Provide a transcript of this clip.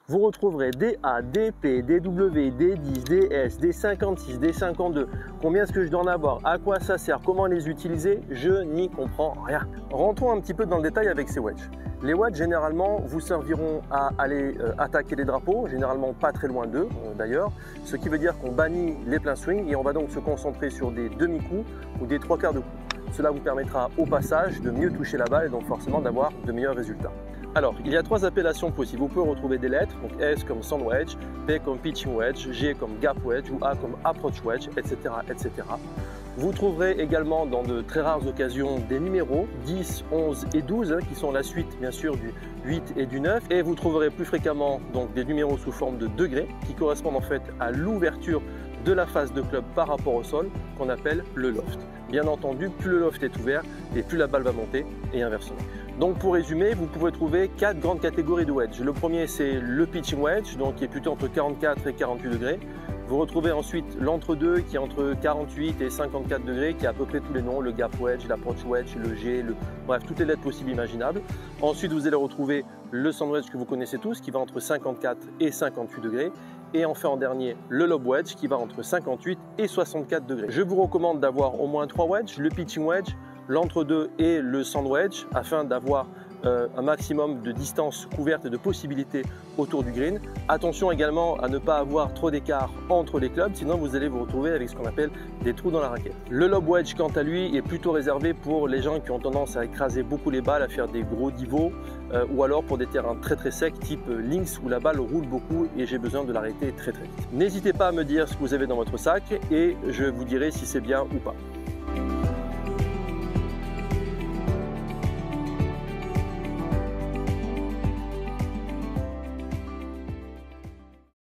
Vous retrouverez des A, des P, des W, des 10, des S, des 56, des 52. Combien est-ce que je dois en avoir? À quoi ça sert? Comment les utiliser? Je n'y comprends rien. Rentrons un petit peu dans le détail avec ces wedges. Les wedges, généralement, vous serviront à aller attaquer les drapeaux, généralement pas très loin d'eux d'ailleurs, ce qui veut dire qu'on bannit les pleins swings et on va donc se concentrer sur des demi-coups ou des trois quarts de coups. Cela vous permettra au passage de mieux toucher la balle et donc forcément d'avoir de meilleurs résultats. Alors, il y a trois appellations possibles. Vous pouvez retrouver des lettres, donc S comme sand wedge, P comme pitching wedge, G comme gap wedge ou A comme approach wedge, etc., etc. Vous trouverez également dans de très rares occasions des numéros 10, 11 et 12 qui sont la suite bien sûr du 8 et du 9. Et vous trouverez plus fréquemment donc des numéros sous forme de degrés qui correspondent en fait à l'ouverture de la face de club par rapport au sol qu'on appelle le loft. Bien entendu, plus le loft est ouvert et plus la balle va monter et inversement. Donc pour résumer, vous pouvez trouver quatre grandes catégories de wedge. Le premier c'est le pitching wedge, donc qui est plutôt entre 44 et 48 degrés. Vous retrouvez ensuite l'entre-deux qui est entre 48 et 54 degrés, qui a à peu près tous les noms, le gap wedge, l'approach wedge, le G, bref, toutes les lettres possibles imaginables. Ensuite, vous allez retrouver le sand wedge que vous connaissez tous, qui va entre 54 et 58 degrés. Et enfin en dernier, le lob wedge qui va entre 58 et 64 degrés. Je vous recommande d'avoir au moins 3 wedges, le pitching wedge, l'entre-deux et le sand wedge, afin d'avoir un maximum de distance couverte et de possibilités autour du green. Attention également à ne pas avoir trop d'écart entre les clubs, sinon vous allez vous retrouver avec ce qu'on appelle des trous dans la raquette. Le lob wedge, quant à lui, est plutôt réservé pour les gens qui ont tendance à écraser beaucoup les balles, à faire des gros divots, ou alors pour des terrains très secs type links où la balle roule beaucoup et j'ai besoin de l'arrêter très vite. N'hésitez pas à me dire ce que vous avez dans votre sac et je vous dirai si c'est bien ou pas.